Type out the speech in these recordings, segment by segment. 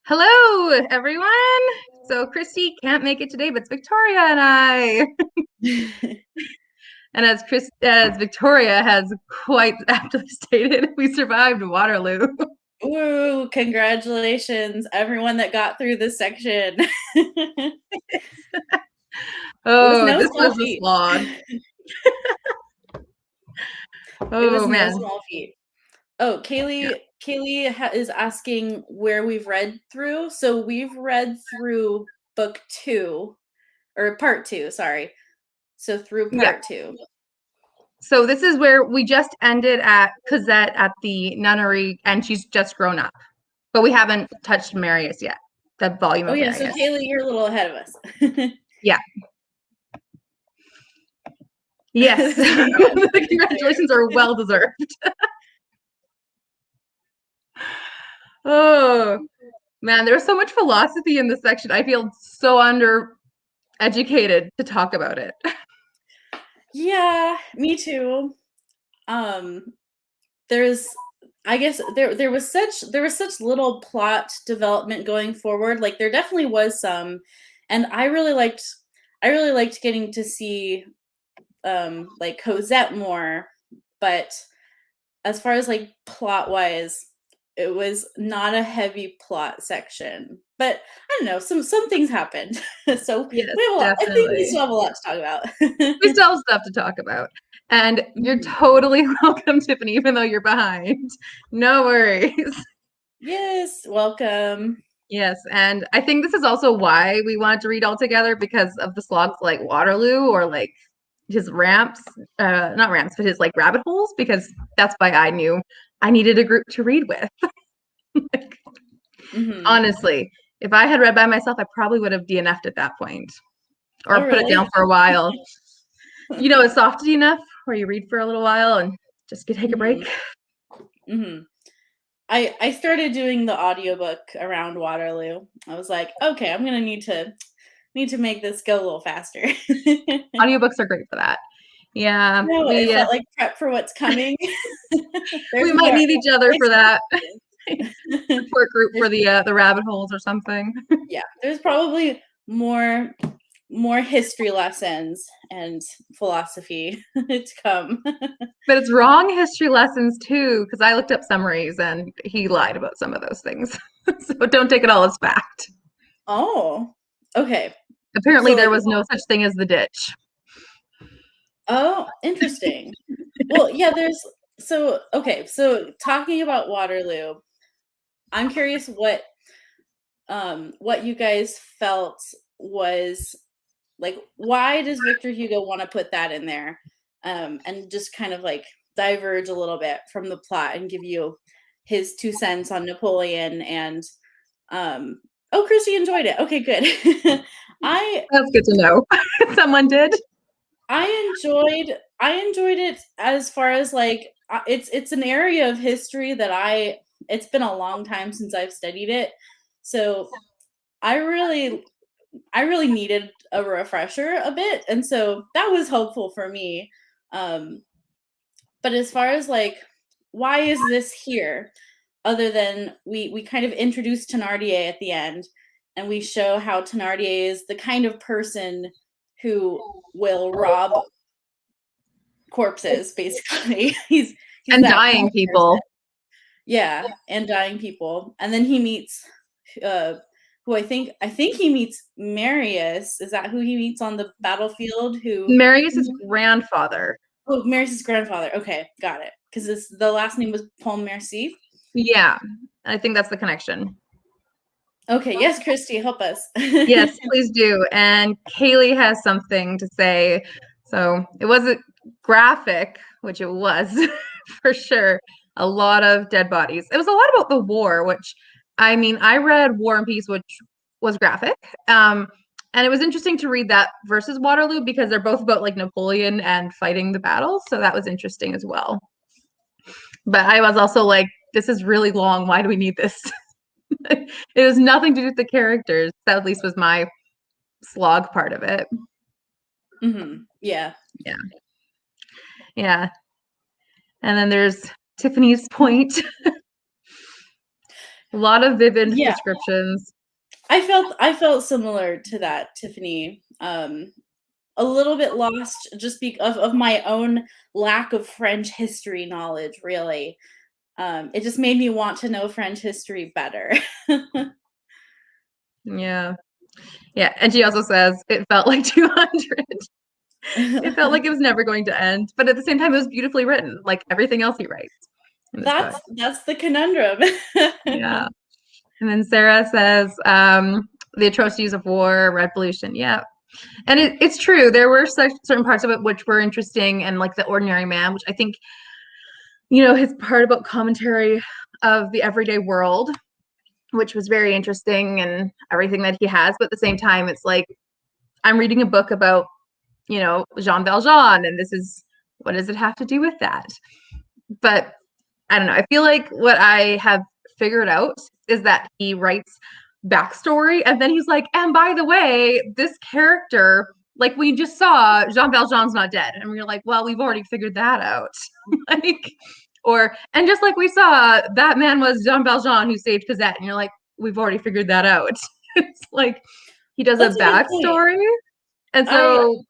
Hello, everyone. So Christy can't make it today, but it's Victoria and I. And as Victoria has quite aptly stated, we survived Waterloo. Woo, congratulations, everyone that got through this section. It was Oh, no this small was a feat. slog. It was Oh no man. small feat. Oh, Yeah. Kaylee is asking where we've read through. So we've read through book 2, or part 2, sorry. So through Yeah. part 2. So this is where we just ended at Cosette at the nunnery, and she's just grown up. But we haven't touched Marius yet, the volume Oh of yeah, so Marius. Kaylee, you're a little ahead of us. Yeah. Yes. The congratulations are well deserved. Oh, man, there's so much philosophy in this section. I feel so undereducated to talk about it. Yeah, me too. Um, there's I guess there was such little plot development going forward. Like there definitely was some, and I really liked getting to see like Cosette more, but as far as like plot wise, it was not a heavy plot section. But I don't know, some things happened. So Yes, we have a lot. I think we definitely. still have a lot to talk We about. still have stuff to talk about. And you're Mhm. totally welcome, Tiffany, even though you're behind. No worries. Yes, welcome. Yes, and I think this is also why we wanted to read all together because of the slogs like Waterloo or like his ramps, not ramps, but his like rabbit holes, because that's why I knew I needed a group to read with. Hmm. Honestly, if I had read by myself, I probably would have DNF'd at that point Oh, or put it down really? for a while. It's softy enough where you read for a little while and just take a break. Mhm, mhm. I started doing the audiobook around Waterloo. I was like, "Okay, I'm gonna need to make this go a little faster." Audiobooks are great for that. Yeah, No, it we uh, felt like prep for what's coming. we There's might more. need each other for There's that there's support group for the rabbit holes or something. yeah, there's probably more history lessons and philosophy to come. But it's wrong history lessons too, because I looked up summaries and he lied about some of those things. So don't take it all as fact. Oh, okay. Apparently, So, there like, was no such thing as the ditch. oh, interesting. Well, yeah, so talking about Waterloo, I'm curious what you guys felt was like, why does Victor Hugo want to put that in there? And just kind of like diverge a little bit from the plot and give you his 2 cents on Napoleon and um oh, Chrissy enjoyed it. Okay, good. I That's good to know. Someone did. I enjoyed it as far as like it's an area of history that it's been a long time since I've studied it. So I really I really needed a refresher a bit, and so that was helpful for me. Um but as far as like why is this here, other than we kind of introduce Thénardier at the end, and we show how Thénardier is the kind of person who will rob corpses, basically. He's And that kind dying of person. people. Yeah, and dying people. And then he meets uh who I think he meets Marius. Is that who he meets on the battlefield? Who Marius's grandfather. Oh, Marius's grandfather. Okay, got it. Because the last name was Pontmercy. Yeah, I think that's the connection. Okay, yes, Christy, help us. Yes, please do. And Kaylee has something to say. So it wasn't graphic, which it was for sure. A lot of dead bodies. It was a lot about the war, which I mean, I read War and Peace, which was graphic. And it was interesting to read that versus Waterloo because they're both about like Napoleon and fighting the battles. So that was interesting as well. But I was also like, this is really long. Why do we need this? It has nothing to do with the characters. That at least was my slog part of it. Yeah. Yeah. Yeah. And then there's Tiffany's point. A lot of vivid Yeah. descriptions. I felt similar to that, Tiffany. A little bit lost just because of my own lack of French history knowledge, really. It just made me want to know French history better. Yeah. Yeah. And she also says it felt like 200. It felt like it was never going to end. But at the same time, it was beautifully written, like everything else he writes in this book. That's the conundrum. Yeah. And then Sarah says, the atrocities of war, revolution. Yeah. And it's true. There were certain parts of it which were interesting, and like The Ordinary Man, which I think, his part about commentary of the everyday world, which was very interesting, and everything that he has. But at the same time, it's like I'm reading a book about, Jean Valjean, and what does it have to do with that? But I don't know. I feel like what I have figured out is that he writes backstory, and then he's like, and by the way, this character, like we just saw, Jean Valjean's not dead, and we're like, well, we've already figured that out. And just like we saw, that man was Jean Valjean who saved Cosette, and you're like, we've already figured that out. It's like he does a That's a good point. backstory, and I so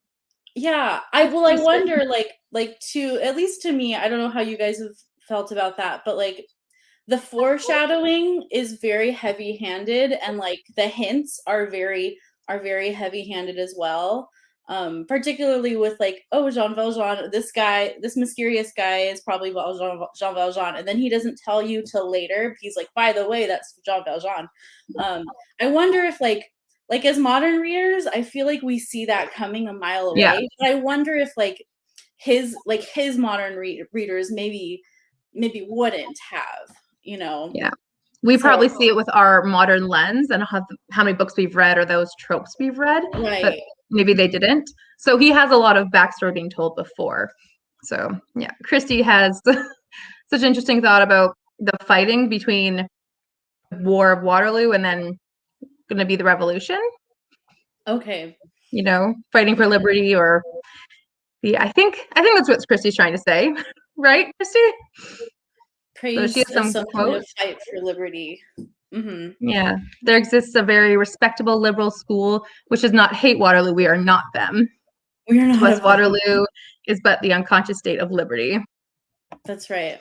Yeah, I wonder, like to at least to me, I don't know how you guys have felt about that, but like the foreshadowing is very heavy-handed, and like the hints are very heavy-handed as well. Particularly with like, oh, Jean Valjean, this mysterious guy is probably Jean Valjean, and then he doesn't tell you till later. He's like, by the way, that's Jean Valjean. I wonder if like as modern readers, I feel like we see that coming a mile yeah, away. But I wonder if his modern readers maybe wouldn't have, you know. yeah. We So probably see it with our modern lens and how many books we've read or those tropes we've read, but right. maybe they didn't. So he has a lot of backstory being told before. So yeah, Christy has such an interesting thought about the fighting between War of Waterloo and then going to be the Revolution. Okay. Fighting for liberty, or I think that's what Christy's trying to say, right, Christy? So she Praise has some some kind of quotes. fight for liberty. Hmm. Yeah, there exists a very respectable liberal school which does not hate Waterloo. We are not them. We are To not us, of them. Waterloo is but the unconscious state of liberty. That's right.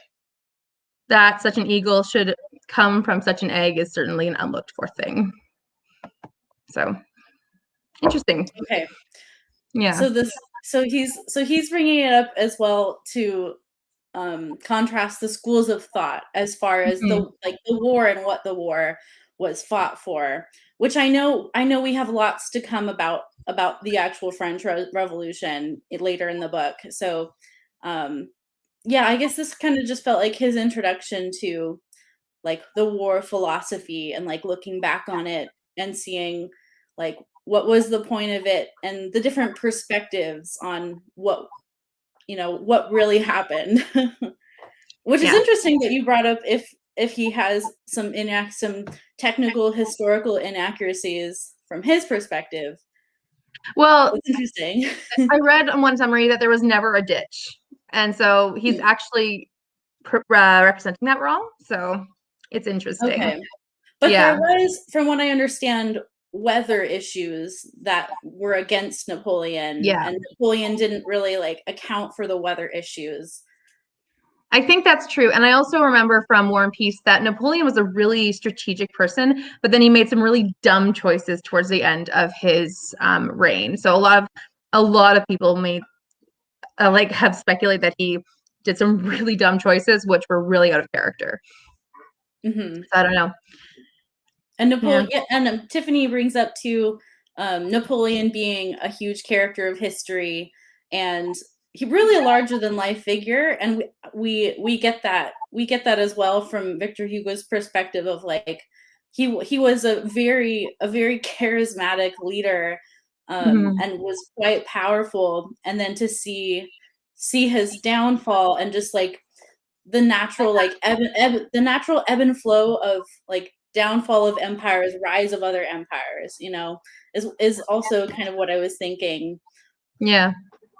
That such an eagle should come from such an egg is certainly an unlooked for thing. So interesting. Okay. Yeah. So he's bringing it up as well to contrast the schools of thought as far as Mhm. the war and what the war was fought for, which I know we have lots to come about the actual French Revolution later in the book. So yeah, I guess this kind of just felt like his introduction to like the war philosophy, and like looking back on it and seeing like what was the point of it and the different perspectives on what really happened. Which is Yeah. interesting that you brought up if he has some technical historical inaccuracies from his perspective. Well, That's interesting. I read on one summary that there was never a ditch. And so he's actually representing that wrong. So it's interesting. Okay. But there Yeah. was, from what I understand, weather issues that were against Napoleon, Yeah. and Napoleon didn't really like account for the weather issues. I think that's true. And I also remember from War and Peace that Napoleon was a really strategic person, but then he made some really dumb choices towards the end of his reign. So a lot of people made have speculated that he did some really dumb choices, which were really out of character. Hmm. So I don't know. And Yeah. Napoleon, yeah, and Tiffany brings up too, Napoleon being a huge character of history, and he really a larger than life figure, and we get that as well from Victor Hugo's perspective of like he was a very charismatic leader, Mhm. and was quite powerful, and then to see his downfall, and just like the natural like the natural ebb and flow of like downfall of empires, rise of other empires, is also kind of what I was thinking. Yeah.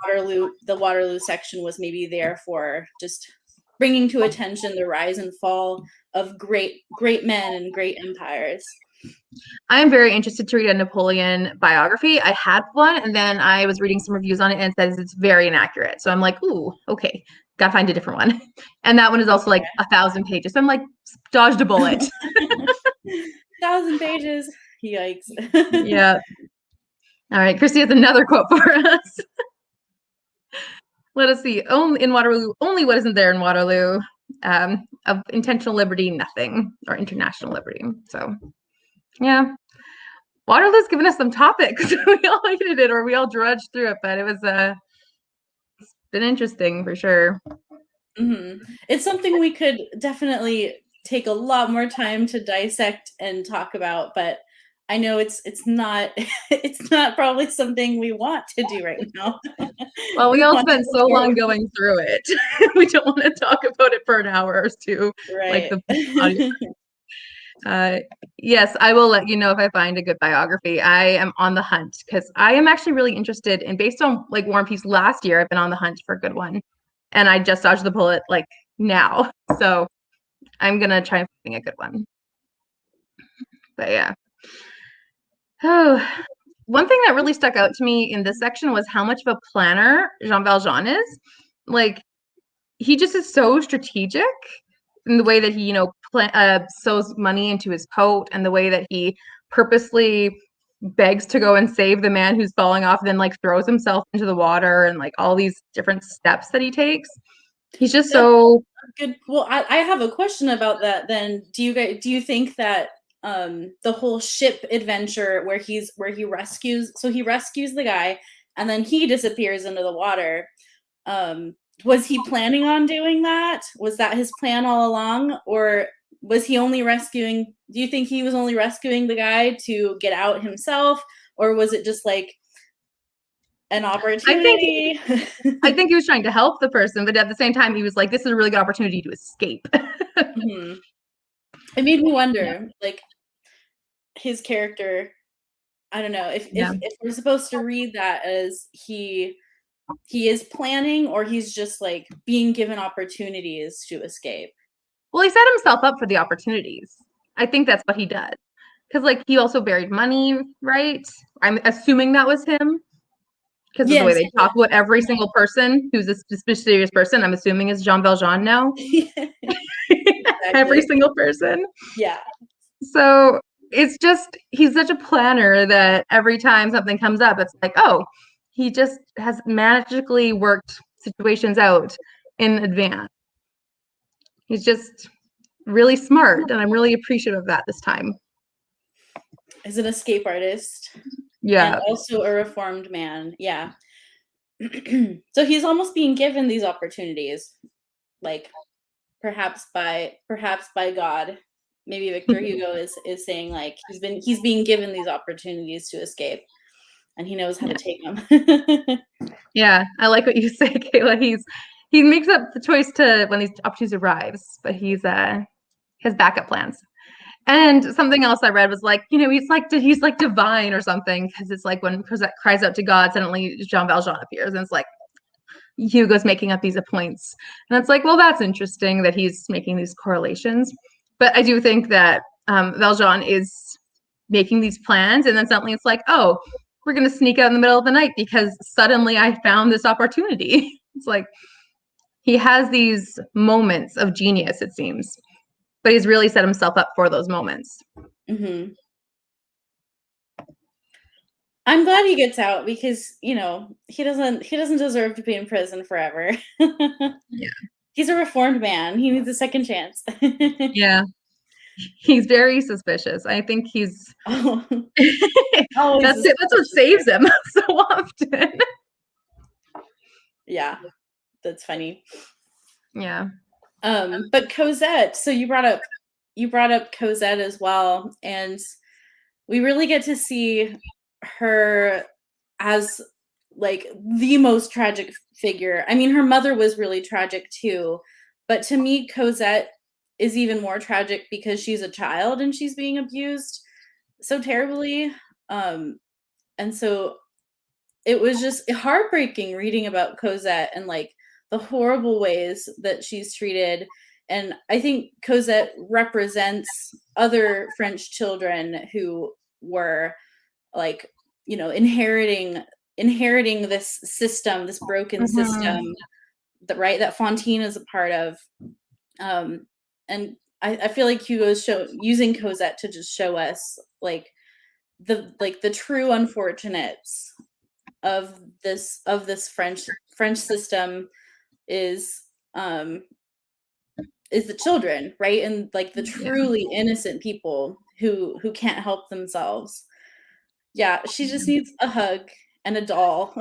The Waterloo section was maybe there for just bringing to attention the rise and fall of great men and great empires. I'm very interested to read a Napoleon biography. I had one, and then I was reading some reviews on it, and it says it's very inaccurate. So I'm like, ooh, okay, gotta find a different one. And that one is also like 1,000 pages. So I'm like, dodged a bullet. 1,000 pages. Yikes. Yeah. All right, Christy has another quote for us. Let us see. Only in Waterloo, only what isn't there in Waterloo. Of intentional liberty, nothing, or international liberty. So, yeah. Waterloo's given us some topics. We all hated it, or we all drudged through it, but it was it's been interesting for sure. Mm-hmm. It's something we could definitely take a lot more time to dissect and talk about, but I know it's not it's not probably something we want to do right now. Well, we all spent so long going through it. We don't want to talk about it for an hour or two, like right. Yes, I will let you know if I find a good biography. I am on the hunt because I am actually really interested in, based on like War and Peace last year, I've been on the hunt for a good one. And I just dodged the bullet like now. So I'm gonna try and find a good one. But yeah. Oh, one thing that really stuck out to me in this section was how much of a planner Jean Valjean is. Like, he just is so strategic in the way that he, sews money into his coat, and the way that he purposely begs to go and save the man who's falling off, then like throws himself into the water, and like all these different steps that he takes. He's just so good. Well, I have a question about that then. Do you think that the whole ship adventure where he rescues the guy and then he disappears into the water, was he planning on doing that? Was that his plan all along, or was he only rescuing? Do you think he was only rescuing the guy to get out himself, or was it just like an opportunity? I think he was trying to help the person, but at the same time, he was like, "This is a really good opportunity to escape." Mm-hmm. It made me wonder, like, his character. I don't know if we're supposed to read that as he is planning, or he's just like being given opportunities to escape. Well, he set himself up for the opportunities. I think that's what he does. Because like he also buried money, right? I'm assuming that was him. Because of the way they talk about every single person who's a suspicious person, I'm assuming is Jean Valjean now. Every single person. Yeah. So it's just, he's such a planner that every time something comes up, it's like, oh, he just has magically worked situations out in advance. He's just really smart, and I'm really appreciative of that this time. As an escape artist. Yeah. And also a reformed man. Yeah. So he's almost being given these opportunities, like perhaps by God. Maybe Victor Hugo is saying like he's being given these opportunities to escape, and he knows how to take them. Yeah, I like what you say, Kayla. He makes up the choice to when these opportunities arrives, but he's has backup plans. And something else I read was like, he's like divine or something, because it's like when Cosette cries out to God, suddenly Jean Valjean appears, and it's like Hugo's making up these points, and it's like, well, that's interesting that he's making these correlations. But I do think that Valjean is making these plans, and then suddenly it's like, oh, we're gonna sneak out in the middle of the night because suddenly I found this opportunity. It's like he has these moments of genius, it seems, but he's really set himself up for those moments. Mm-hmm. I'm glad he gets out because, he doesn't deserve to be in prison forever. Yeah. He's a reformed man. He needs a second chance. Yeah. He's very suspicious. I think he's Oh. That's it. That's what saves him so often. Yeah. That's funny. Yeah. But Cosette, so you brought up Cosette as well, and we really get to see her as like the most tragic figure. I mean, her mother was really tragic too, but to me, Cosette is even more tragic because she's a child and she's being abused so terribly. And so it was just heartbreaking reading about Cosette and like horrible ways that she's treated. And I think Cosette represents other French children who were like, you know, inheriting this system, this broken system, that Fantine is a part of. And I feel like Hugo's using Cosette to just show us like the true unfortunates of this French system is the children, right? And like the truly innocent people who can't help themselves. Yeah, she just needs a hug and a doll.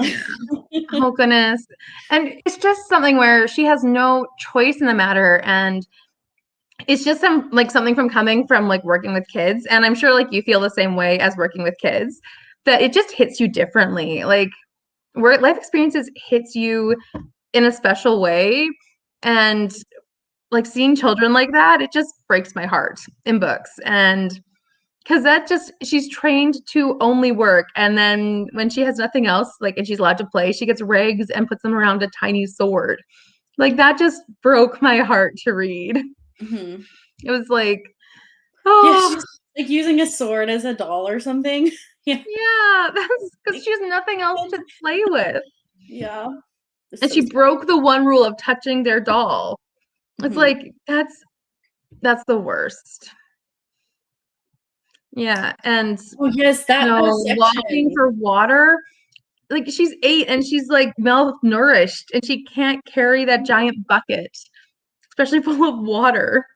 Oh goodness. And it's just something where she has no choice in the matter, and it's just something from coming from like working with kids, and I'm sure like you feel the same way as working with kids, that it just hits you differently. Like where life experiences hits you in a special way, and like seeing children like that, it just breaks my heart in books. And because she's trained to only work, and then when she has nothing else, like, and she's allowed to play, she gets rags and puts them around a tiny sword. Like that just broke my heart to read. Mm-hmm. It was like, Yeah, oh she's like using a sword as a doll or something. Yeah. yeah, that's because she has nothing else to play with. Yeah. And So she broke the one rule of touching their doll. It's mm-hmm. like that's the worst. Yeah, and Oh yes, that whole walking section. for water. Like she's 8 and she's like malnourished and she can't carry that giant bucket, especially full of water.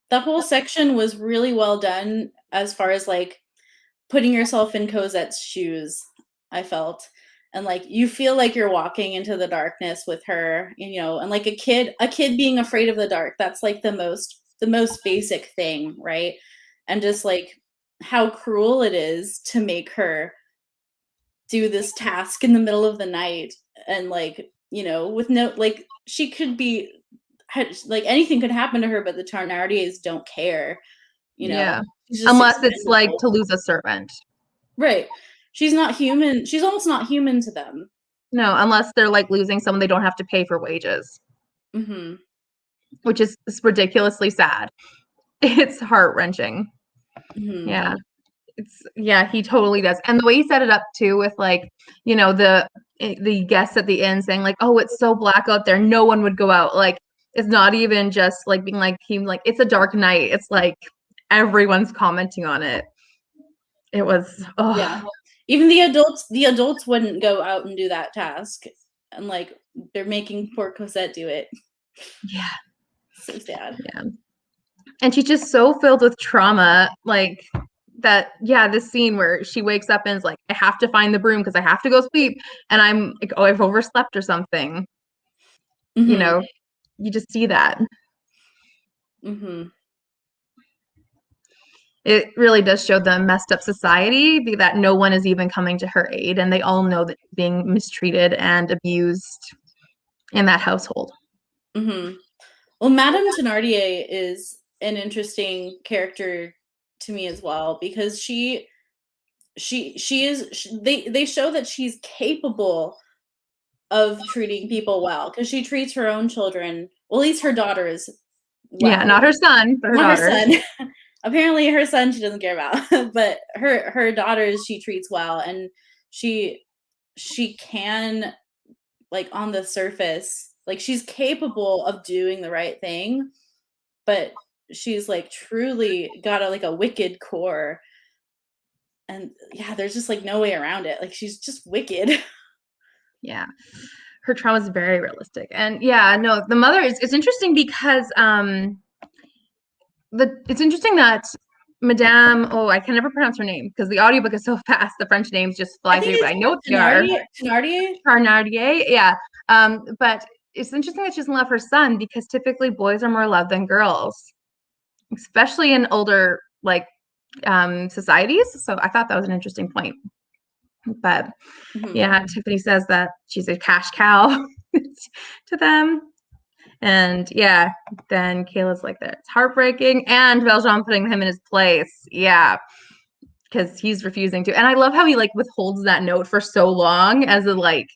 The whole section was really well done as far as like putting yourself in Cosette's shoes, I felt. And like you feel like you're walking into the darkness with her, you know, and like a kid being afraid of the dark, that's like the most basic thing, right? And just like how cruel it is to make her do this task in the middle of the night, and like, you know, with no, like she could be like anything could happen to her, but the Thénardiers don't care, you know. Yeah. She's just Unless it's like expendable. to lose a servant. Right. She's not human. She's almost not human to them. No, unless they're like losing someone they don't have to pay for wages, Mm-hmm. which is ridiculously sad. It's heart-wrenching. Mm-hmm. Yeah. Yeah, he totally does. And the way he set it up too with like, you know, the guests at the end saying like, "Oh, it's so black out there. No one would go out." Like it's not even just like being like him like it's a dark night. It's like everyone's commenting on it. It was Yeah. oh Even the adults wouldn't go out and do that task. And like they're making poor Cosette do it. yeah. So sad. Yeah. And she's just so filled with trauma, like that. Yeah, this scene where she wakes up and is like, I have to find the broom because I have to go sleep. And I'm like, oh, I've overslept or something. You Mm-hmm. know, you just see that. Mm-hmm. It really does show the messed up society that no one is even coming to her aid. And they all know that being mistreated and abused in that household. Mm-hmm. Well, Madame Thénardier is an interesting character to me as well, because they show that she's capable of treating people well, because she treats her own children, well, at least her daughters, Yeah, well. not her son, but her Not her daughters. son. Apparently her son she doesn't care about, but her daughters she treats well, and she can, like, on the surface, like, she's capable of doing the right thing, but she's like truly got a wicked core. And yeah, there's just like no way around it. Like she's just wicked. Yeah. Her trauma is very realistic. And yeah, no, the mother is it's interesting because it's interesting that Madame, oh, I can never pronounce her name because the audiobook is so fast, the French names just I fly think through, but I know what it's they are. Thenardier. Carnardier, yeah. But it's interesting that she doesn't love her son because typically boys are more loved than girls, especially in older like societies. So I thought that was an interesting point. But Mm-hmm. yeah, Tiffany says that she's a cash cow to them. And yeah, then Kayla's like that. It's heartbreaking. And Valjean putting him in his place. Yeah. Because he's refusing to. And I love how he like withholds that note for so long as a like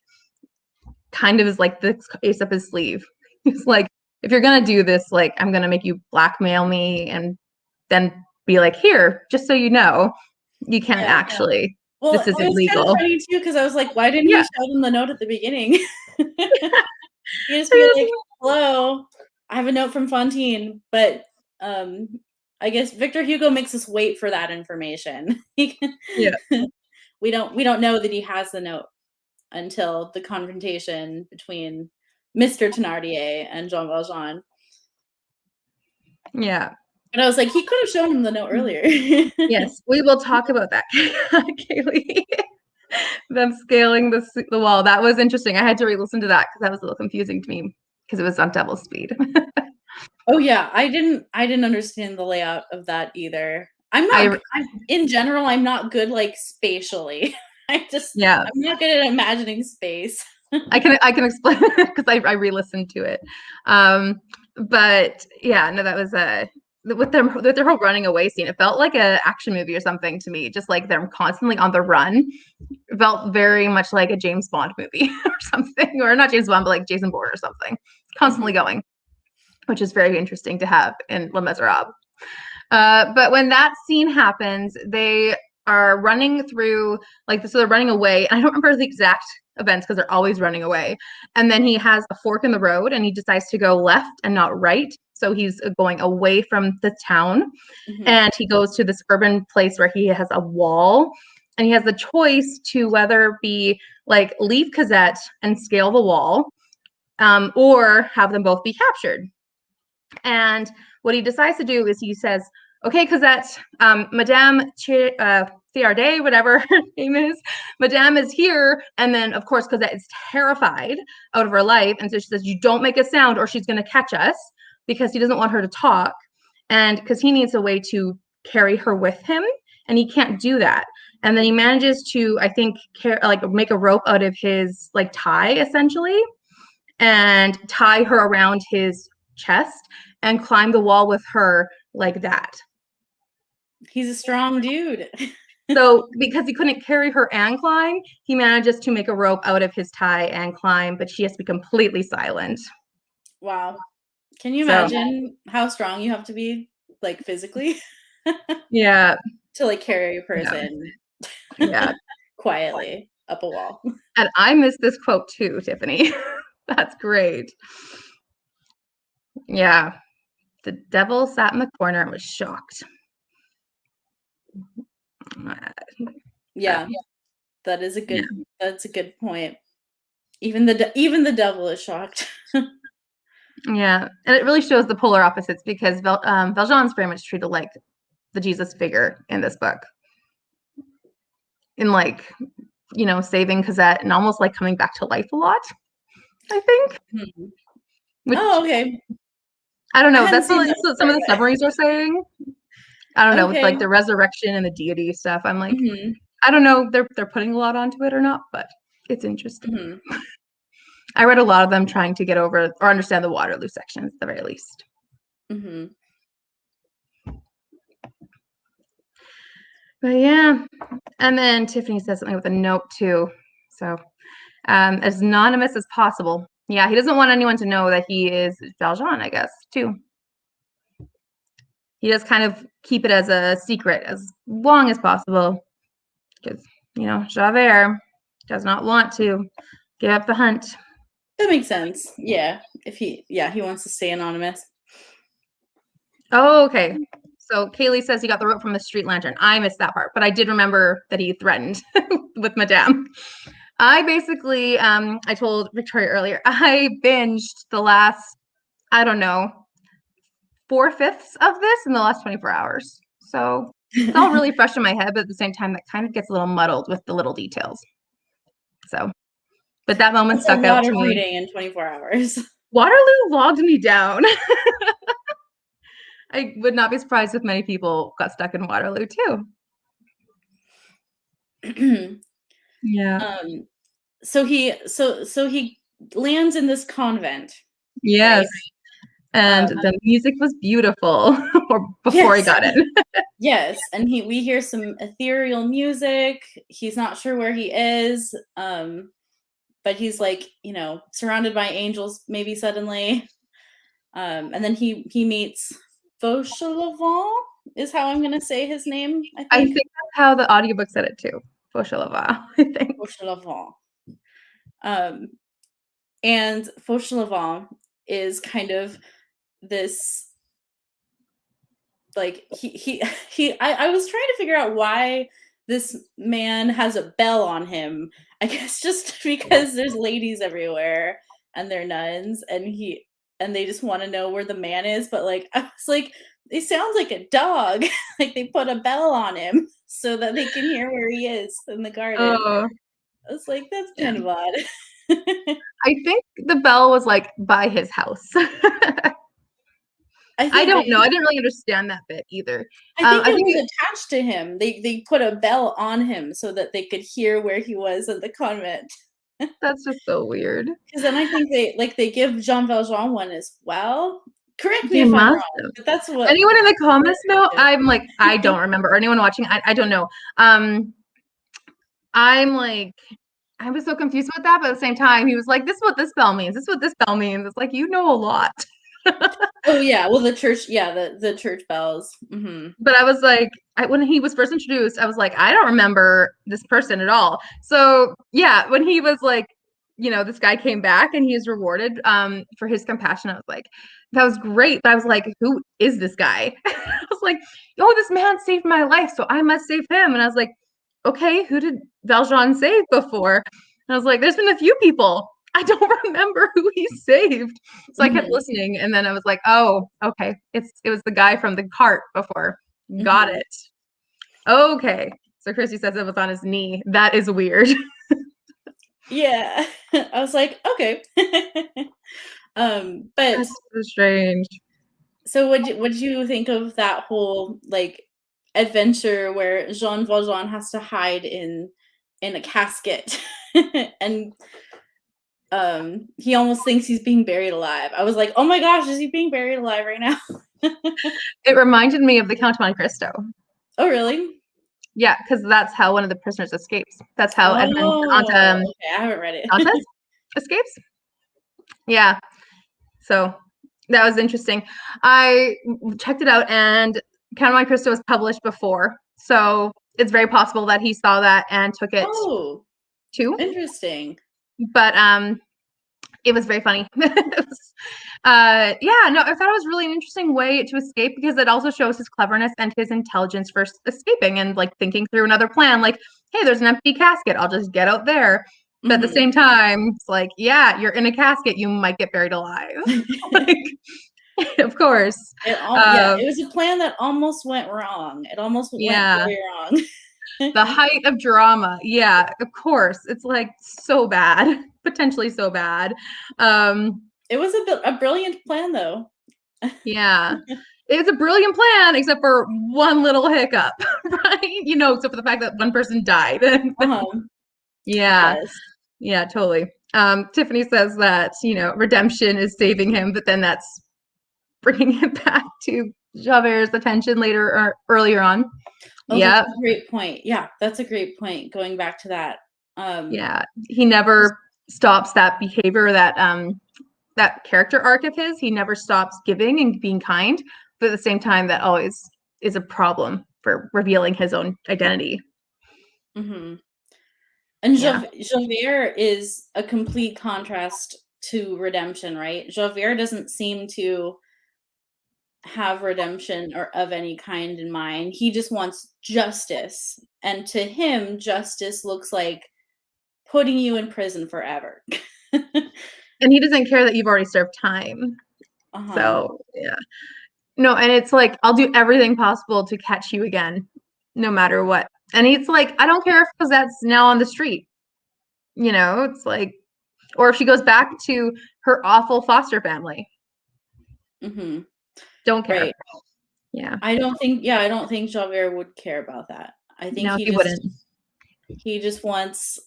kind of is like the ace up his sleeve. He's like, if you're gonna do this, like I'm gonna make you blackmail me and then be like, here, just so you know, you can't actually. Well, This it isn't was kind of legal. funny too because I was like, why didn't he Yeah. show them the note at the beginning? You just be like, hello, I have a note from Fontaine, but I guess Victor Hugo makes us wait for that information. Yeah. We don't know that he has the note until the confrontation between Mr. Thénardier and Jean Valjean. Yeah. But I was like, he could have shown him the note earlier. Yes, we will talk about that, Kaylee. Them scaling the wall. That was interesting. I had to re-listen to that because that was a little confusing to me because it was on double speed. Oh yeah, I didn't understand the layout of that either. I'm in general, I'm not good like spatially. I'm not good at imagining space. I can explain because I re-listened to it. But yeah, no, that was with their whole running away scene. It felt like an action movie or something to me, just like they're constantly on the run. It felt very much like a James Bond movie or something, or not James Bond, but like Jason Bourne or something, constantly going, which is very interesting to have in Les Miserables. But when that scene happens, they are running through, like, so they're running away. I don't remember the exact events because they're always running away. And then he has a fork in the road and he decides to go left and not right. So he's going away from the town and he goes to this urban place where he has a wall and he has the choice to whether be like leave Cosette and scale the wall or have them both be captured. And what he decides to do is he says, okay, Cosette, Madame Thénardier, whatever her name is, Madame is here. And then, of course, Cosette is terrified out of her life. And so she says, you don't make a sound or she's going to catch us because he doesn't want her to talk. And because he needs a way to carry her with him. And he can't do that. And then he manages to, I think, make a rope out of his like tie, essentially, and tie her around his chest and climb the wall with her like that. He's a strong dude. So because he couldn't carry her and climb, he manages to make a rope out of his tie and climb, but she has to be completely silent. Wow. Can you imagine how strong you have to be, like physically? Yeah. To like carry a person quietly up a wall. And I missed this quote too, Tiffany. That's great. Yeah. The devil sat in the corner and was shocked. Yeah. That is a good that's a good point. Even the devil is shocked. Yeah. And it really shows the polar opposites because Valjean's very much treated like the Jesus figure in this book. In like, you know, saving Cosette and almost like coming back to life a lot, I think. Which, okay. I don't know. That's what some of the summaries are saying. I don't know. With like the resurrection and the deity stuff. I'm like, I don't know. They're putting a lot onto it or not, but it's interesting. I read a lot of them trying to get over or understand the Waterloo section at the very least. But yeah. And then Tiffany says something with a note too. So as anonymous as possible. Yeah, he doesn't want anyone to know that he is Valjean, I guess, too. He does kind of keep it as a secret as long as possible. Because, you know, Javert does not want to give up the hunt. That makes sense. Yeah. If he wants to stay anonymous. Oh, okay. So Kaylee says he got the rope from the street lantern. I missed that part, but I did remember that he threatened with Madame. I basically, I told Victoria earlier, I binged the last, I don't know, 4/5 of this in the last 24 hours. So it's all really fresh in my head, but at the same time, that kind of gets a little muddled with the little details. So, but that moment stuck out to me. Reading in 24 hours. Waterloo logged me down. I would not be surprised if many people got stuck in Waterloo too. Yeah. So he lands in this convent. Yes. Right? And the music was beautiful before he got in. Yes, and we hear some ethereal music. He's not sure where he is. but he's like, surrounded by angels maybe suddenly. And then he meets Fauchelevent is how I'm gonna say his name, I I think. think that's how the audiobook said it too. Fauchelevent, I think. Fauchelevent. And Fauchelevent is kind of this, like, I was trying to figure out why this man has a bell on him. I guess just because there's ladies everywhere and they're nuns, and they just want to know where the man is. But like, I was like, it sounds like a dog. Like they put a bell on him so that they can hear where he is in the garden. Oh, I was like, that's yeah. kind of odd. I think the bell was like by his house. I don't know. I didn't really understand that bit either. I think it was attached to him. They put a bell on him so that they could hear where he was in the convent. That's just so weird. Because then I think they give Jean Valjean one as well. Correct me They if I'm must wrong, have. but that's what Anyone in the comments know? I'm like, I don't remember. Or anyone watching, I don't know. I'm like, I was so confused with that, but at the same time, he was like, this is what this bell means. This is what this bell means. It's like, you know a lot. Oh yeah, well the church, yeah, the church bells. Mm-hmm. But I was like, when he was first introduced, I was like, I don't remember this person at all. So yeah, when he was like, this guy came back and he is rewarded for his compassion, I was like, that was great. But I was like, who is this guy? I was like, oh, this man saved my life, so I must save him. And I was like, okay, who did Valjean save before? And I was like, there's been a few people. I don't remember who he saved. So I kept listening, and then I was like, oh, okay. It was the guy from the cart before. Got it. Okay. So Christy says it was on his knee. That is weird. Yeah. I was like, okay. But that's so strange. So what'd you think of that whole like adventure where Jean Valjean has to hide in a casket and he almost thinks he's being buried alive. I was like, oh my gosh, is he being buried alive right now? It reminded me of the Count of Monte Cristo. Oh really? Yeah, because that's how one of the prisoners escapes. That's how Edmond okay, I haven't read it. Dantes escapes. Yeah. So that was interesting. I checked it out, and Count of Monte Cristo was published before, so it's very possible that he saw that and took it too. Interesting. But it was very funny. It was, yeah, no, I thought it was really an interesting way to escape, because it also shows his cleverness and his intelligence for escaping and like thinking through another plan. Like, hey, there's an empty casket. I'll just get out there. But at the same time, it's like, yeah, you're in a casket. You might get buried alive. Like, of course. It was a plan that almost went wrong. It almost went very wrong. The height of drama. Yeah, of course. It's like so bad, potentially so bad. It was a brilliant plan, though. Yeah. It's a brilliant plan, except for one little hiccup, right? Except for the fact that one person died. Yeah. Yes. Yeah, totally. Tiffany says that, redemption is saving him, but then that's bringing it back to Javert's attention later or earlier on. Oh, yeah. That's a great point. Yeah, that's a great point. Going back to that. Yeah, he never stops that behavior, that character arc of his. He never stops giving and being kind, but at the same time, that always is a problem for revealing his own identity. Mm-hmm. And Javert is a complete contrast to redemption, right? Javert doesn't seem to have redemption or of any kind in mind. He just wants justice, and to him, justice looks like putting you in prison forever. And he doesn't care that you've already served time. So yeah, no, and it's like, I'll do everything possible to catch you again, no matter what. And it's like, I don't care if Cosette's now on the street. It's like, or if she goes back to her awful foster family. Mm-hmm. Don't care. Right. Yeah. I don't think Javert would care about that. I think he wouldn't. He just wants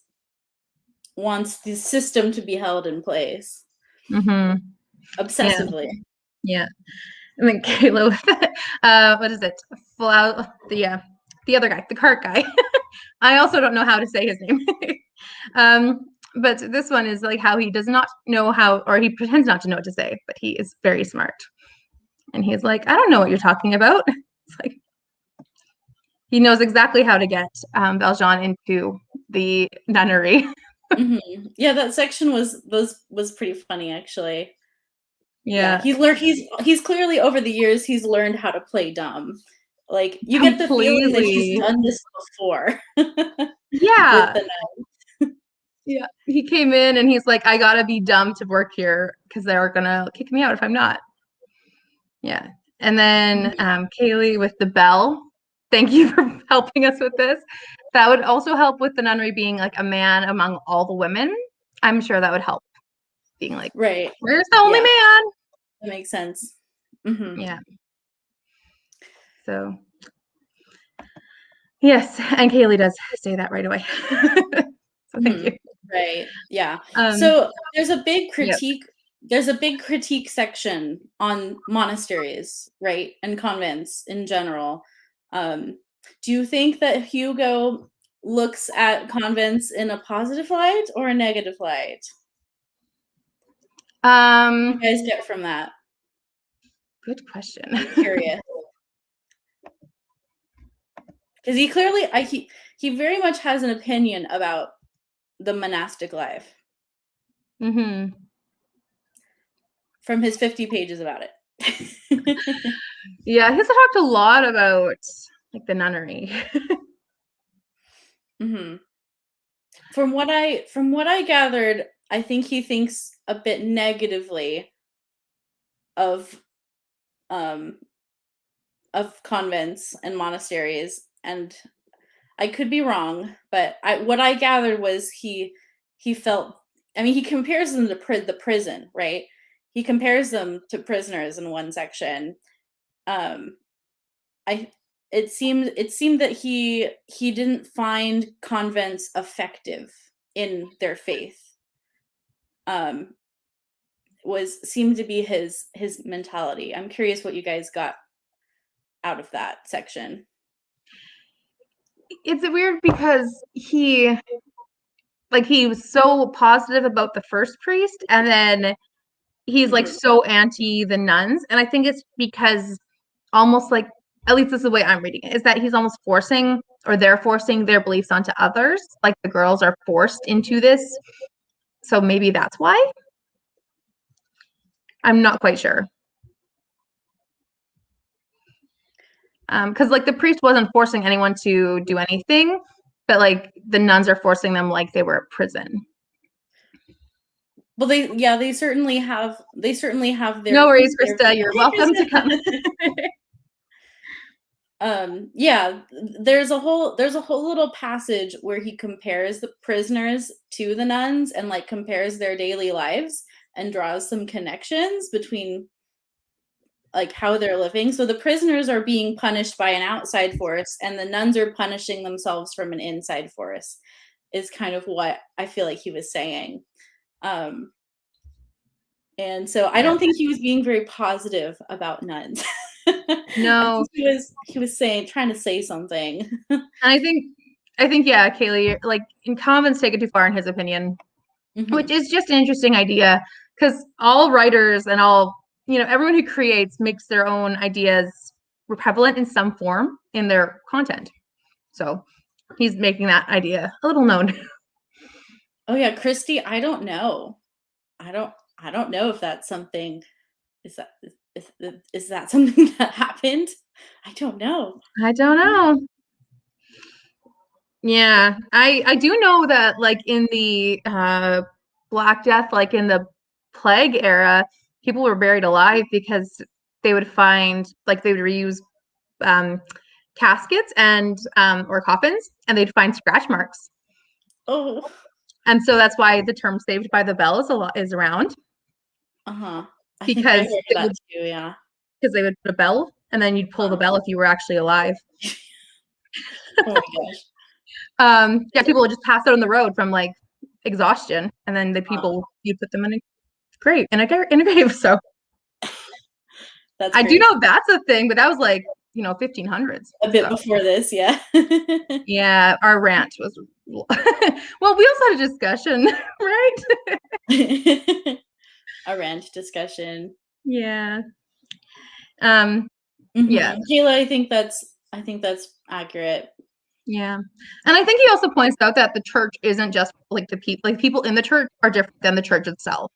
the system to be held in place. Mm-hmm. Obsessively. Yeah. And then Kayla with what is it? The other guy, the cart guy. I also don't know how to say his name. But this one is like how he does not know how, or he pretends not to know what to say, but he is very smart. And he's like, I don't know what you're talking about. It's like he knows exactly how to get Valjean into the nunnery. Mm-hmm. Yeah, that section was pretty funny, actually. Yeah, he's clearly over the years he's learned how to play dumb. Like you get the feeling that he's done this before. Yeah. With the nuns. Yeah. He came in and he's like, I gotta be dumb to work here because they're gonna kick me out if I'm not. Yeah. And then Kaylee with the bell. Thank you for helping us with this. That would also help with the nunnery being like a man among all the women. I'm sure that would help. Being like, right. Where's the only man? That makes sense. Mm-hmm. Yeah. So yes, and Kaylee does say that right away. So thank you. Right. Yeah. So there's a big critique. Yep. There's a big critique section on monasteries, right, and convents in general. Do you think that Hugo looks at convents in a positive light or a negative light? What do you guys get from that? Good question. I'm curious. Because he clearly, he very much has an opinion about the monastic life. Mm-hmm. From his 50 pages about it. Yeah, he's talked a lot about like the nunnery. Mm-hmm. From what I gathered, I think he thinks a bit negatively of convents and monasteries, and I could be wrong, but what I gathered was he felt. I mean, he compares them to the prison, right? He compares them to prisoners in one section. It seemed that he didn't find convents effective in their faith. Seemed to be his mentality. I'm curious what you guys got out of that section. It's weird because he was so positive about the first priest, and then he's like so anti the nuns, and I think it's because almost like, at least this is the way I'm reading it, is that he's almost forcing, or they're forcing their beliefs onto others, like the girls are forced into this, so maybe that's why. I'm not quite sure. Because like the priest wasn't forcing anyone to do anything, but like the nuns are forcing them like they were a prison. Well, they certainly have their. No worries, Krista. You're welcome to come. Yeah, there's a whole little passage where he compares the prisoners to the nuns and like compares their daily lives and draws some connections between like how they're living. So the prisoners are being punished by an outside force and the nuns are punishing themselves from an inside force, is kind of what I feel like he was saying. And so I don't think he was being very positive about nuns. No. he was trying to say something. And I think yeah, Kaylee, like in convents take it too far in his opinion, which is just an interesting idea, because all writers and all, everyone who creates makes their own ideas prevalent in some form in their content. So he's making that idea a little known. Oh yeah, Christy, I don't know. I don't know if that's something. Is that something that happened? I don't know. Yeah, I do know that like in the Black Death, like in the plague era, people were buried alive because they would find, like, they would reuse caskets and or coffins, and they'd find scratch marks. Oh. And so that's why the term "saved by the bell" is around. Because they would, yeah. Because they would put a bell, and then you'd pull the bell if you were actually alive. Oh my gosh. Yeah, people would just pass out on the road from like exhaustion, and then the people, you put them in a grave, in a grave. So I do know that's a thing, but that was like 1500s. A bit before this, yeah. Yeah, our ranch was Well, we also had a discussion, right? A rant discussion. Yeah. Mm-hmm. Yeah. Kayla, I think that's accurate. Yeah. And I think he also points out that the church isn't just like the people, like people in the church are different than the church itself,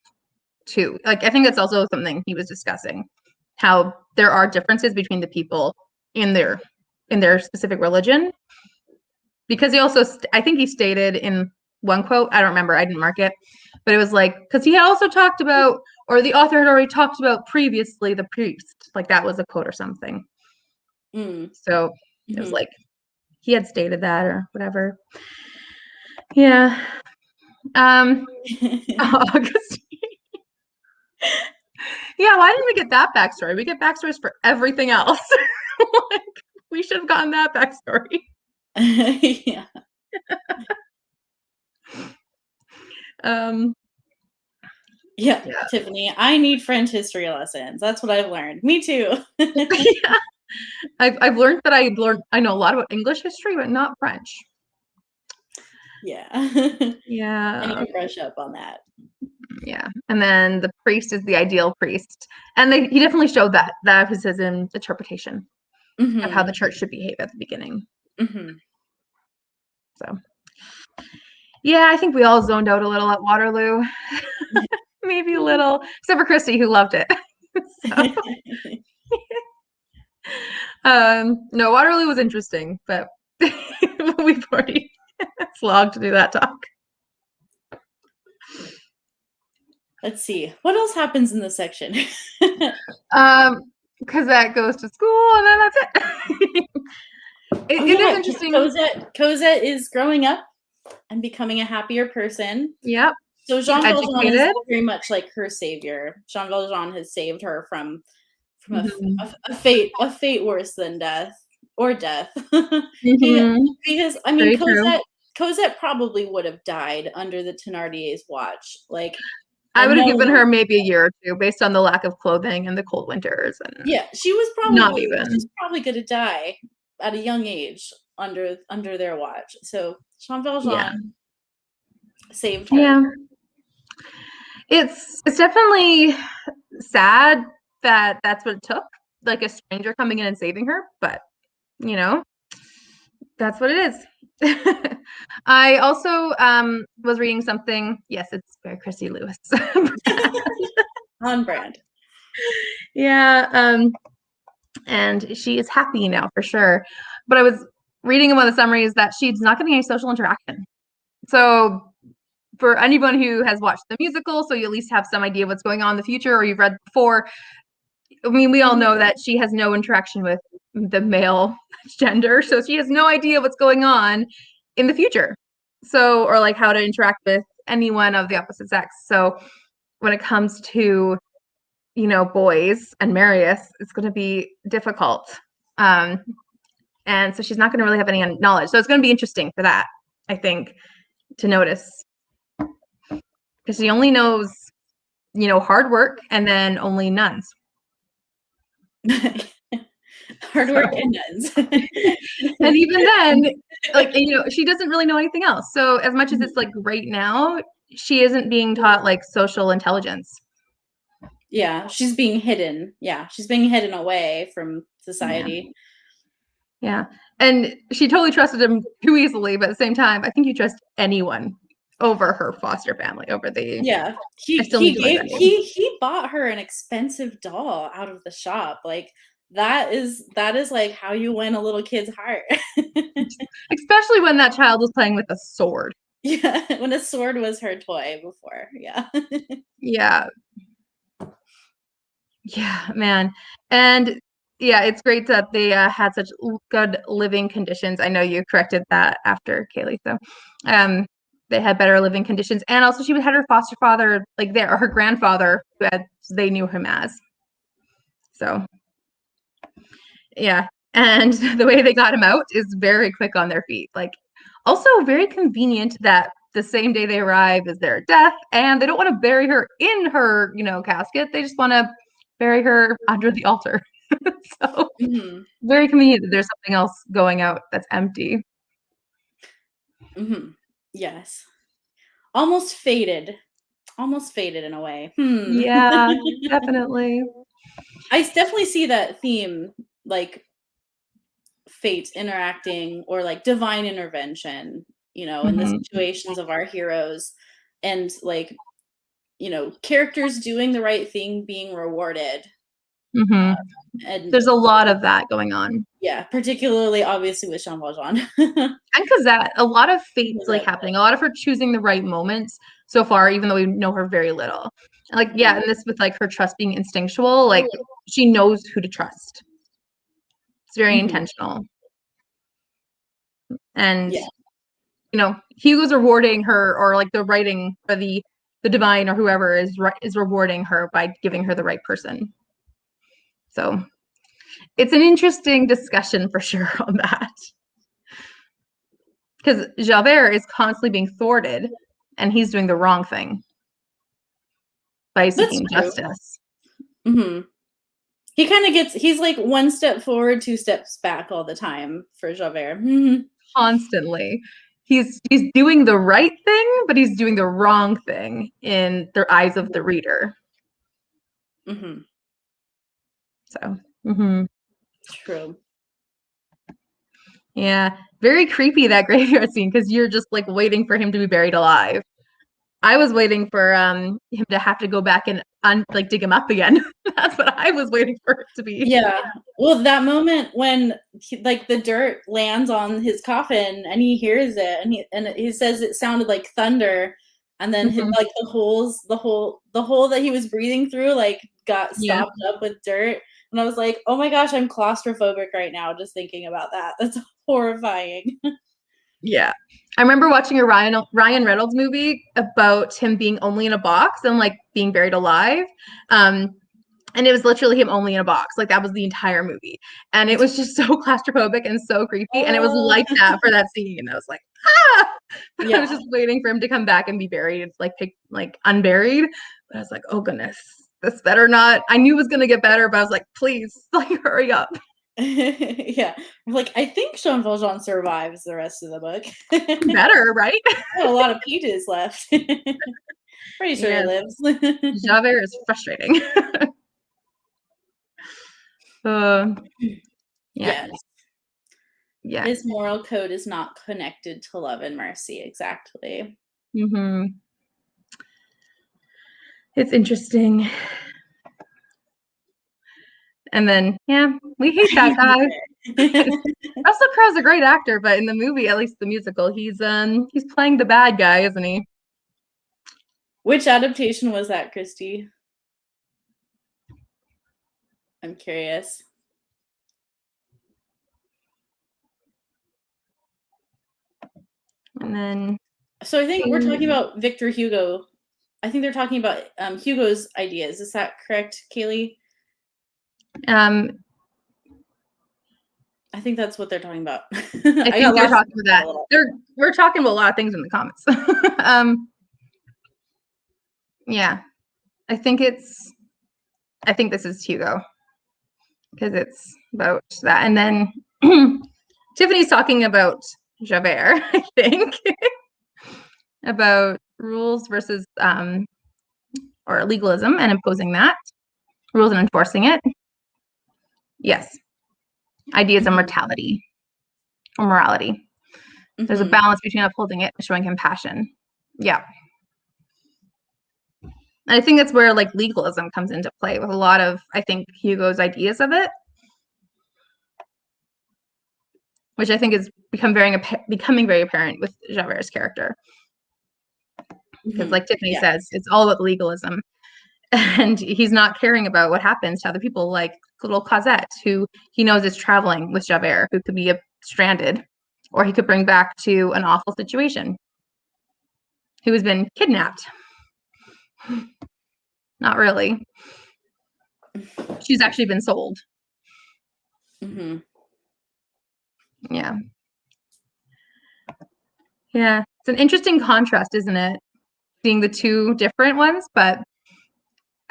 too. Like, I think that's also something he was discussing, how there are differences between the people in their specific religion. Because he also, I think he stated in one quote, I don't remember, I didn't mark it, but it was like, because he had also talked about, or the author had already talked about previously the priest, like that was a quote or something. So it was like, he had stated that or whatever. Yeah. August. Yeah, why didn't we get that backstory? We get backstories for everything else. Like, we should have gotten that backstory. Yeah. Yeah, Tiffany, I need French history lessons. That's what I've learned. Me too. Yeah. I've learned that I know a lot about English history, but not French. Yeah. Yeah. I need to brush up on that. Yeah. And then the priest is the ideal priest. And he definitely showed that was his interpretation of how the church should behave at the beginning. So yeah, I think we all zoned out a little at Waterloo. Maybe a little, except for Christy, who loved it. No, Waterloo was interesting, but we've already slogged to do that talk. Let's see. What else happens in this section? Cosette goes to school, and then that's it. It is interesting. Cosette is growing up and becoming a happier person. Yep. So Jean Valjean is very much like her savior. Jean Valjean has saved her from a fate worse than death or death. Because I mean, Cosette probably would have died under the Thénardier's watch. Like, I would have given her maybe a year or two based on the lack of clothing and the cold winters. And yeah, she was probably going to die at a young age under their watch. So Jean Valjean saved her. Yeah. It's definitely sad that that's what it took, like a stranger coming in and saving her, but you know, that's what it is. I also was reading something. Yes, it's very Christy Lewis. On brand. Yeah, and she is happy now for sure. But I was reading in one of the summaries that she's not getting any social interaction. So for anyone who has watched the musical, so you at least have some idea what's going on in the future, or you've read before, I mean, we all know that she has no interaction with the male gender, so she has no idea what's going on in the future. So, or like how to interact with anyone of the opposite sex. So when it comes to, boys and Marius, it's going to be difficult. And so she's not going to really have any knowledge. So it's going to be interesting for that, I think, to notice. Because she only knows, hard work and then only nuns. Hard work and nuns. And even then, like, she doesn't really know anything else. So as much as it's like right now, she isn't being taught like social intelligence. Yeah, she's being hidden. Yeah, she's being hidden away from society. Yeah. And she totally trusted him too easily, but at the same time, I think you trust anyone over her foster family, over the he bought her an expensive doll out of the shop. Like that is like how you win a little kid's heart. Especially when that child was playing with a sword. Yeah, when a sword was her toy before. Yeah. Yeah. Yeah, man. And yeah, it's great that they had such good living conditions. I know you corrected that after Kaylee. So they had better living conditions. And also she had her foster father like there, or her grandfather, who they knew him as. So yeah. And the way they got him out is very quick on their feet. Like also very convenient that the same day they arrive is their death, and they don't want to bury her in her, casket. They just want to bury her under the altar. So very convenient that there's something else going out that's empty. Yes. Almost faded in a way. Yeah, definitely. I definitely see that theme, like fate interacting or like divine intervention, in the Mhm, situations of our heroes, and like, characters doing the right thing being rewarded. mhm. And There's a lot of that going on. yeah, particularly obviously with Jean Valjean. And Cosette, a lot of fate's like happening, a lot of her choosing the right moments so far, even though we know her very little. Like, yeah, and this with like her trust being instinctual, like she knows who to trust. It's very Mhm. intentional. And Yeah. Hugo's rewarding her, or like the writing or the divine or whoever is rewarding her by giving her the right person. So it's an interesting discussion for sure on that. Because Javert is constantly being thwarted and he's doing the wrong thing by That's seeking true. justice. Hmm. He's like one step forward, two steps back all the time for Javert. Constantly. He's doing the right thing, but he's doing the wrong thing in the eyes of the reader. Hmm. So, True. yeah, very creepy, that graveyard scene, because you're just like waiting for him to be buried alive. I was waiting for him to have to go back and like dig him up again. That's what I was waiting for it to be. Yeah. Well, that moment when like the dirt lands on his coffin and he hears it, and he says it sounded like thunder, and then Mhm. like the hole that he was breathing through like got Yeah. stopped up with dirt, and I was like, oh my gosh, I'm claustrophobic right now just thinking about that. That's horrifying. Yeah. I remember watching a Ryan Reynolds movie about him being only in a box and like being buried alive. And it was literally him only in a box. Like that was the entire movie. And it was just so claustrophobic and so creepy. And it was like that for that scene. And I was like, ah! But I was Yeah. just waiting for him to come back and be buried. It's like unburied. But I was like, oh goodness, this better not. I knew it was gonna get better, but I was like, please, like hurry up. Yeah. Like I think Jean Valjean survives the rest of the book. Better, right? A lot of pages left. Pretty sure he Yeah. lives. Javert is frustrating. uh, yeah. Yes. Yeah. His moral code is not connected to love and mercy, exactly. Hmm. It's interesting. And then, yeah, we hate that guy. Russell Crowe's a great actor, but in the movie, at least the musical, he's playing the bad guy, isn't he? Which adaptation was that, Christy? I'm curious. And then, So I think we're talking about Victor Hugo. I think they're talking about Hugo's ideas. Is that correct, Kaylee? um, I think that's what they're talking about. I I think got they're lost talking in about a little. that. We're talking about a lot of things in the comments. Yeah, I think this is Hugo because it's about that. And then Tiffany's talking about Javert, I think, about rules versus or legalism and imposing that, rules and enforcing it. Yes. Ideas of mortality or morality. There's a balance between upholding it and showing compassion. Yeah. And I think that's where like legalism comes into play with a lot of, I think, Hugo's ideas of it, which I think is becoming very apparent with Javert's character. Because like Tiffany says, it's all about legalism. And he's not caring about what happens to other people, like little Cosette, who he knows is traveling with Javert, who could be stranded, or he could bring back to an awful situation, who has been kidnapped. Not really. She's actually been sold. Mm-hmm. Yeah. Yeah. It's an interesting contrast, isn't it? Seeing the two different ones, but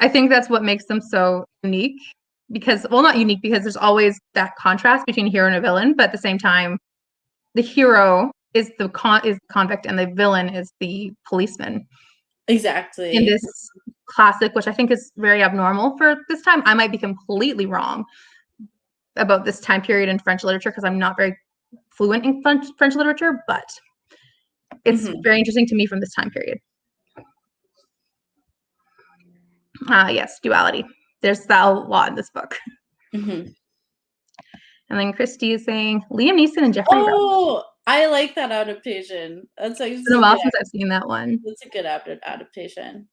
I think that's what makes them so unique because, well, not unique because there's always that contrast between a hero and a villain, but at the same time, the hero is the convict and the villain is the policeman. Exactly. In this classic, which I think is very abnormal for this time. I might be completely wrong about this time period in French literature because I'm not very fluent in French literature, but it's very interesting to me from this time period. Yes, duality. There's that a lot in this book. Mm-hmm. And then Christy is saying Liam Neeson and Jeffrey Rush. Oh, I like that adaptation. That's like It's been a while since I've seen that one. That's a good adaptation.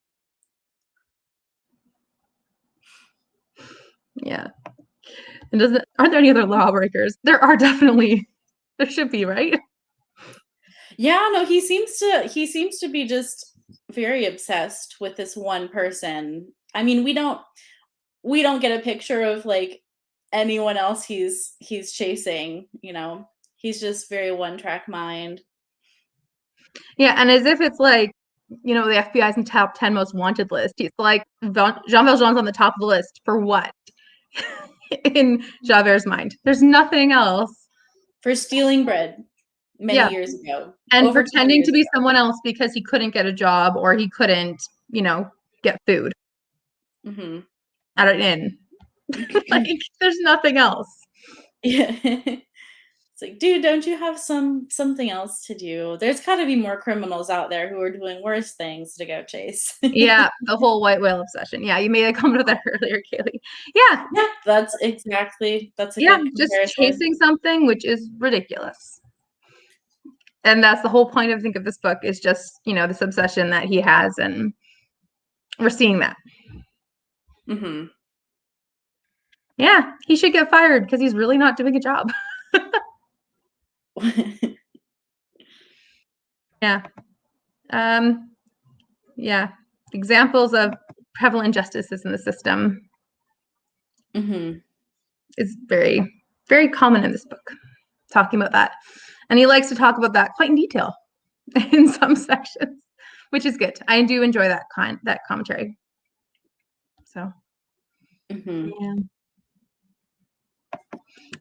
Yeah. And aren't there any other lawbreakers? There are definitely. There should be, right? Yeah, no, he seems to be just very obsessed with this one person. I mean, we don't get a picture of like anyone else he's chasing, you know. He's just very one-track mind. Yeah, and as if it's like, you know, the FBI's in top 10 most wanted list. He's like, Jean Valjean's on the top of the list for what? In Javert's mind. There's nothing else. For stealing bread many years ago. And pretending to be someone else because he couldn't get a job or he couldn't, you know, get food at an inn. Like, there's nothing else. Yeah. It's like, dude, don't you have something else to do? There's got to be more criminals out there who are doing worse things to go chase. Yeah, the whole white whale obsession. Yeah, you made a comment of that earlier, Kaylee. Yeah. Yeah, that's a good just chasing something which is ridiculous. And that's the whole point, I think, of this book is just, you know, this obsession that he has, and we're seeing that. Yeah, he should get fired because he's really not doing a job. Yeah. Yeah. Examples of prevalent injustices in the system is very, very common in this book, talking about that. And he likes to talk about that quite in detail in some sections, which is good. I do enjoy that commentary. So, yeah.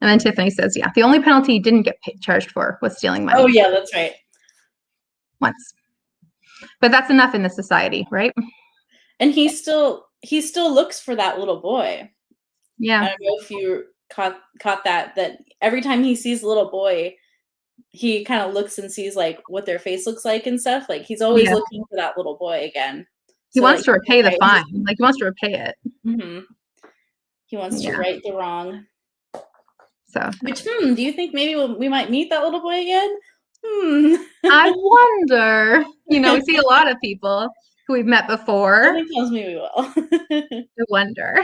And then Tiffany says, yeah, the only penalty he didn't get charged for was stealing money. Oh, yeah, that's right. Once. But that's enough in this society, right? And he still looks for that little boy. Yeah. I don't know if you caught that every time he sees a little boy, he kind of looks and sees like what their face looks like and stuff. Like he's always looking for that little boy again. He wants to repay the fine. Like he wants to repay it. He wants to right the wrong. So, which do you think maybe we might meet that little boy again? I wonder. You know, we see a lot of people who we've met before. Something tells me we will. I wonder.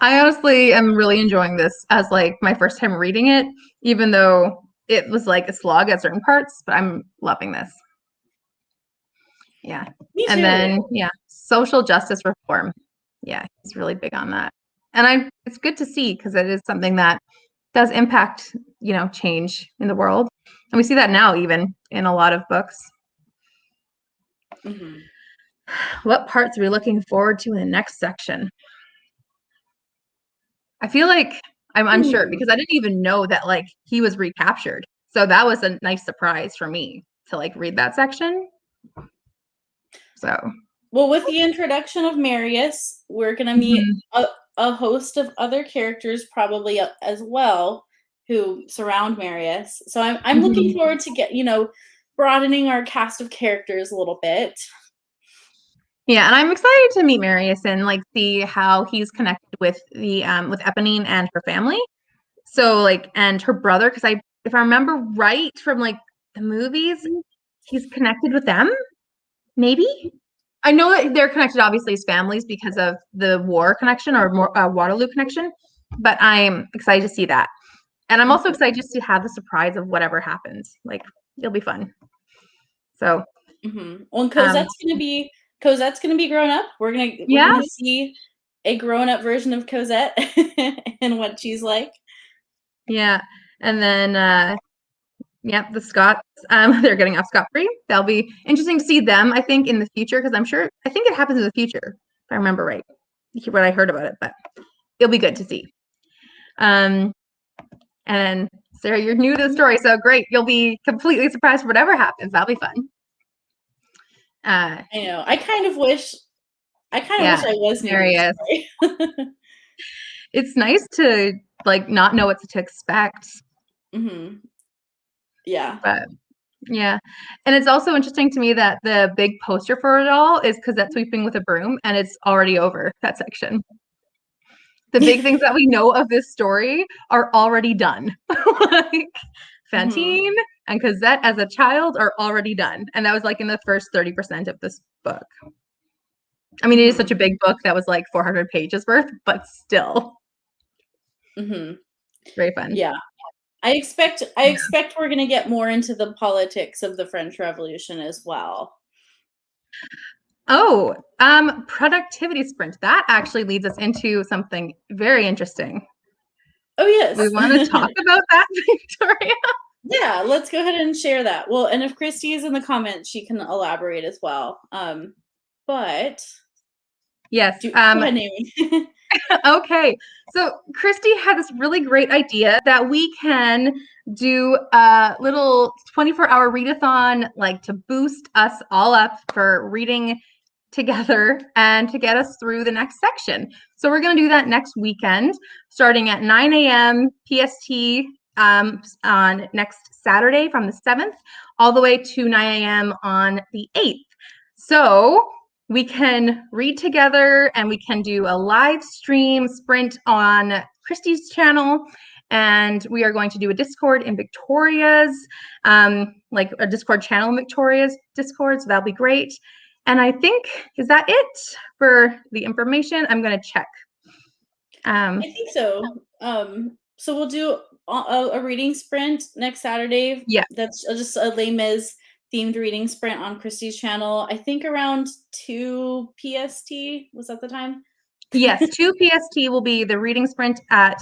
I honestly am really enjoying this as like my first time reading it, even though it was like a slog at certain parts, but I'm loving this. Yeah. Me too. And then, social justice reform. Yeah, he's really big on that. And it's good to see because it is something that does impact, you know, change in the world. And we see that now even in a lot of books. What parts are we looking forward to in the next section? I feel like I'm unsure because I didn't even know that like he was recaptured. So that was a nice surprise for me to like read that section. So, well, with the introduction of Marius, we're going to meet a host of other characters probably as well who surround Marius. So I'm looking forward to broadening our cast of characters a little bit. Yeah, and I'm excited to meet Marius and like see how he's connected with the with Eponine and her family. So like, and her brother, because if I remember right from like the movies, he's connected with them. Maybe I know that they're connected obviously as families because of the war connection or Waterloo connection. But I'm excited to see that, and I'm also excited just to have the surprise of whatever happens. Like it'll be fun. So, well, Cosette's gonna be grown up. We're gonna see a grown up version of Cosette and what she's like. Yeah, and then the Scots, they're getting off scot-free. That'll be interesting to see them, I think, in the future because I think it happens in the future if I remember right. What I heard about it, but it'll be good to see. And then Sarah, you're new to the story, so great. You'll be completely surprised whatever happens. That'll be fun. I know. I kind of wish I was new to the story. It's nice to like not know what to expect. Mm-hmm. Yeah. But yeah. And it's also interesting to me that the big poster for it all is Cosette sweeping with a broom, and it's already over that section. The big things that we know of this story are already done. Like Fantine and Cosette as a child are already done. And that was like in the first 30% of this book. I mean, it is such a big book that was like 400 pages worth, but still. Very fun. Yeah. I expect we're going to get more into the politics of the French Revolution as well. Oh, productivity sprint. That actually leads us into something very interesting. Oh, yes. We want to talk about that, Victoria? Yeah, let's go ahead and share that. Well, and if Christy is in the comments, she can elaborate as well. But yes. go ahead, Amy. Okay. So Christy had this really great idea that we can do a little 24-hour readathon, like to boost us all up for reading together and to get us through the next section. So we're going to do that next weekend, starting at 9 a.m. PST on next Saturday from the 7th, all the way to 9 a.m. on the 8th. So we can read together and we can do a live stream sprint on Christy's channel. And we are going to do a Discord in Victoria's, like a Discord channel in Victoria's Discord. So that'll be great. And I think, is that it for the information? I'm going to check. I think so. So we'll do a reading sprint next Saturday. Yeah. That's just a Les Mis themed reading sprint on Christy's channel. I think around 2 PST. Was that the time? Yes, 2 PST will be the reading sprint at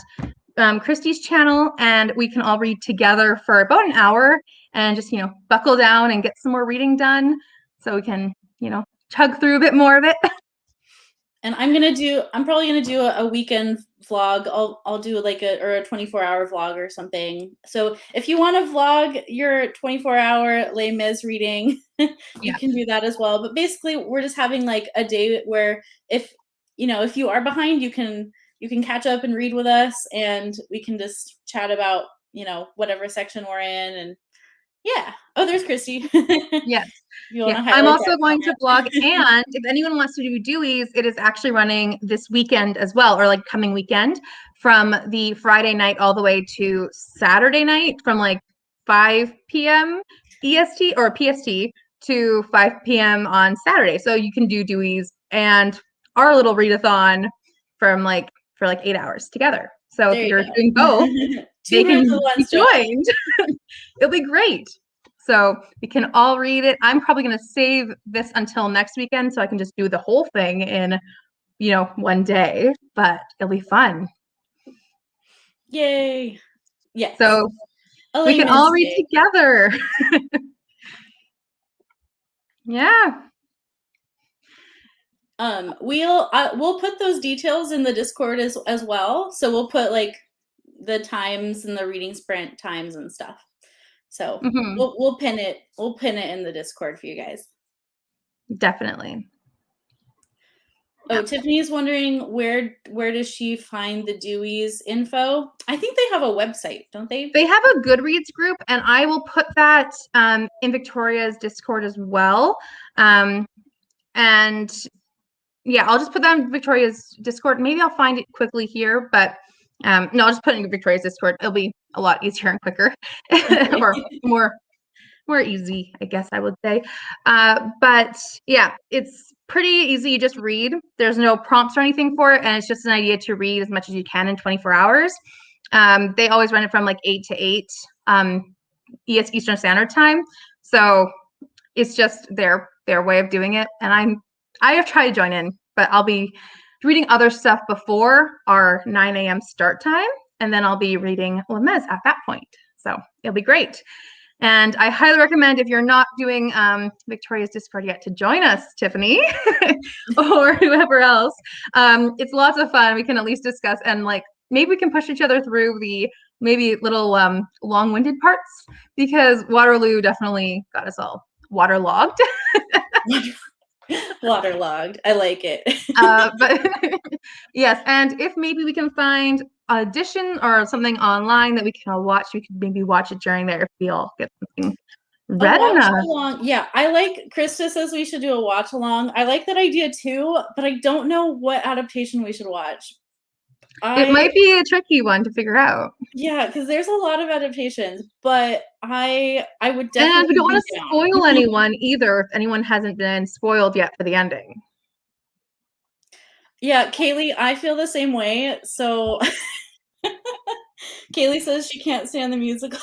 Christy's channel, and we can all read together for about an hour and just, buckle down and get some more reading done so we can, chug through a bit more of it. And I'm probably gonna do a weekend vlog. I'll do like a 24-hour vlog or something. So if you want to vlog your 24-hour Les Mis reading, you can do that as well. But basically, we're just having like a day where if you are behind, you can catch up and read with us, and we can just chat about whatever section we're in. And yeah. Oh, there's Christy. Yes. I'm also going to blog, and if anyone wants to do Deweys, it is actually running this weekend as well, or like coming weekend, from the Friday night all the way to Saturday night, from like 5 p.m. EST or PST to 5 p.m. on Saturday. So you can do Deweys and our little readathon for like 8 hours together. So if you're doing both, they can be joined. It'll be great. So we can all read it. I'm probably going to save this until next weekend so I can just do the whole thing in, one day, but it'll be fun. Yay. Yes. So we can all read together. Yeah. We'll put those details in the Discord as well. So we'll put like the times and the reading sprint times and stuff. So we'll pin it. We'll pin it in the Discord for you guys. Definitely. Oh, yeah. Tiffany is wondering where does she find the Deweys info? I think they have a website, don't they? They have a Goodreads group, and I will put that in Victoria's Discord as well. And yeah, I'll just put that in Victoria's Discord. Maybe I'll find it quickly here, but no, I'll just put it in Victoria's Discord. It'll be a lot easier and quicker, or more easy, I guess I would say. But yeah, it's pretty easy. You just read. There's no prompts or anything for it, and it's just an idea to read as much as you can in 24 hours. They always run it from like 8 to 8 Eastern Standard Time. So it's just their way of doing it. And I have tried to join in, but I'll be reading other stuff before our 9 a.m. start time, and then I'll be reading Les Mis at that point. So it'll be great. And I highly recommend, if you're not doing Victoria's Discord yet, to join us, Tiffany, or whoever else. It's lots of fun. We can at least discuss, and like maybe we can push each other through the maybe little long-winded parts, because Waterloo definitely got us all waterlogged. Waterlogged. I like it. But yes, and if maybe we can find Audition or something online that we can all watch, we could maybe watch it during there if we all get something read enough. Along. Yeah, I like Krista says we should do a watch along. I like that idea too, but I don't know what adaptation we should watch. It might be a tricky one to figure out. Yeah, because there's a lot of adaptations, but I would definitely. And we don't want to spoil anyone either if anyone hasn't been spoiled yet for the ending. Yeah, Kaylee, I feel the same way. So Kaylee says she can't stand the musical.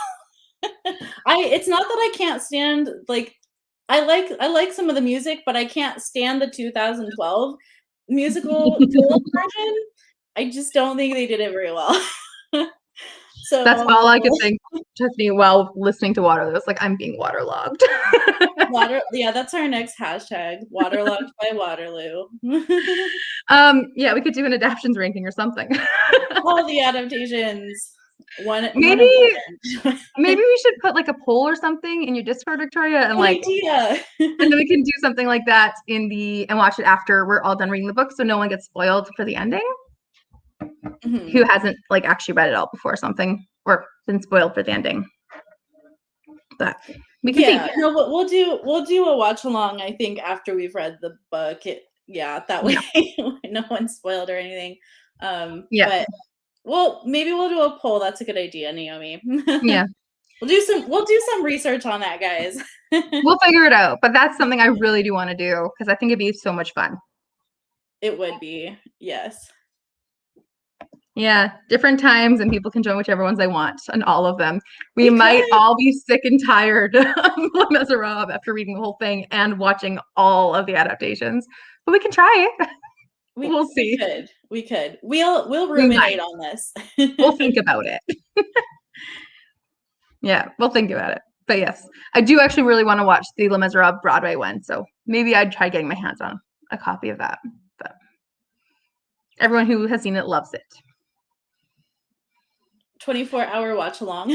It's not that I can't stand, like, I like some of the music, but I can't stand the 2012 musical film version. I just don't think they did it very well. So that's all I could think, Tiffany, while listening to Waterloo. It's like I'm being waterlogged. Yeah, that's our next hashtag. Waterlogged by Waterloo. Yeah, we could do an adaptions ranking or something. All the adaptations. Maybe we should put like a poll or something in your Discord, Victoria, and like idea. And then we can do something like that and watch it after we're all done reading the book, so no one gets spoiled for the ending. Mm-hmm. Who hasn't like actually read it all before something or been spoiled for the ending. But we can see. No, but we'll do a watch along, I think, after we've read the book. That way no one's spoiled or anything. But maybe we'll do a poll. That's a good idea, Naomi. Yeah. We'll do some research on that, guys. We'll figure it out. But that's something I really do want to do because I think it'd be so much fun. It would be, yes. Yeah, different times, and people can join whichever ones they want, and all of them. We might all be sick and tired of Les Misérables after reading the whole thing and watching all of the adaptations, but we can try it. We'll see. We could. We'll ruminate on this. We'll think about it. Yeah, we'll think about it. But yes, I do actually really want to watch the Les Misérables Broadway one, so maybe I'd try getting my hands on a copy of that. But everyone who has seen it loves it. 24-hour watch along.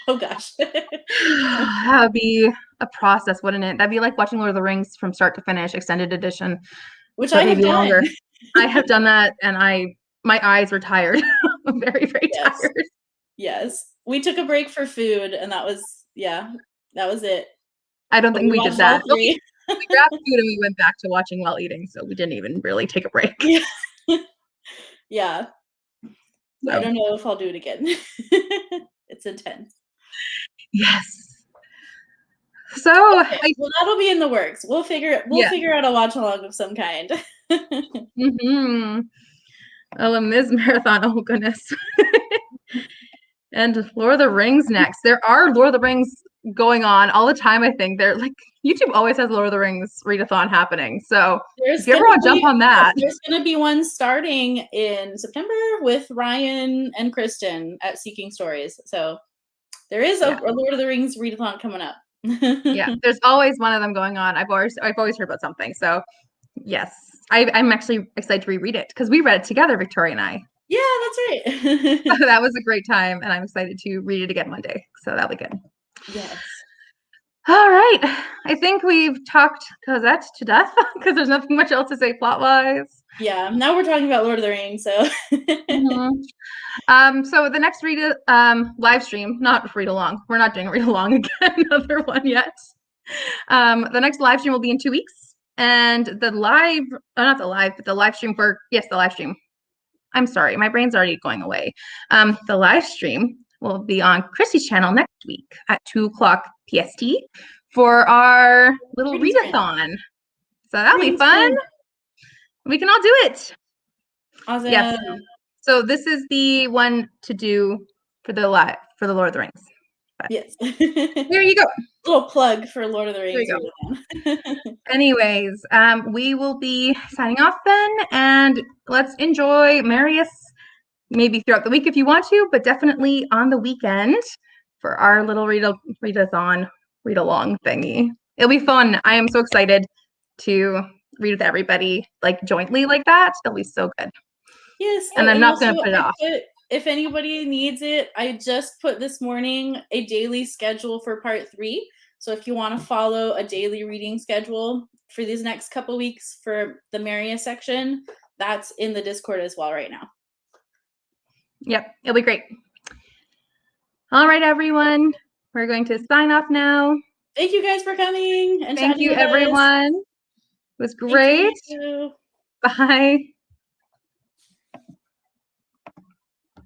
Oh gosh. That would be a process, wouldn't it? That'd be like watching Lord of the Rings from start to finish, extended edition. Which I have done. Longer. I have done that, and my eyes were tired. I'm very, very tired. Yes. We took a break for food, and that was it. I don't think we did that. We grabbed food and we went back to watching while eating, so we didn't even really take a break. Yeah. So. I don't know if I'll do it again. It's intense. Yes. So that'll be in the works. We'll figure out a watch along of some kind. Mm-hmm. Oh, a Ms. Marathon. Oh goodness. And Lord of the Rings next. There are Lord of the Rings going on all the time. I think they're like YouTube always has Lord of the Rings readathon happening. So if you ever want to jump on that, there's going to be one starting in September with Ryan and Kristen at Seeking Stories. So there is a Lord of the Rings readathon coming up. Yeah, there's always one of them going on. I've always heard about something. So yes, I'm actually excited to reread it because we read it together, Victoria and I. Yeah, that's right. So that was a great time, and I'm excited to read it again one day. So that'll be good. Yes. All right. I think we've talked Cosette to death because there's nothing much else to say plot-wise. Yeah, now we're talking about Lord of the Rings, so. Mm-hmm. So the next live stream, not read along. We're not doing read along again, another one yet. The next live stream will be in 2 weeks, and the live stream. I'm sorry, my brain's already going away. The live stream will be on Chrissy's channel next week at 2:00 PST for our little readathon. So that'll be fun. We can all do it. Awesome. Yes. So this is the one to do for the Lord of the Rings. But yes. There you go. Little plug for Lord of the Rings. There you go. Anyways, we will be signing off then, and let's enjoy Marius maybe throughout the week if you want to, but definitely on the weekend for our little read-along thingy. It'll be fun. I am so excited to read with everybody like jointly like that. It'll be so good. Yes. And I'm not going to put it off. if anybody needs it, I just put this morning a daily schedule for part 3. So if you want to follow a daily reading schedule for these next couple weeks for the Maria section, that's in the Discord as well right now. Yep, it'll be great. All right, everyone. We're going to sign off now. Thank you guys for coming and Thank chatting you, with everyone. us. It was great. Thank you. Bye.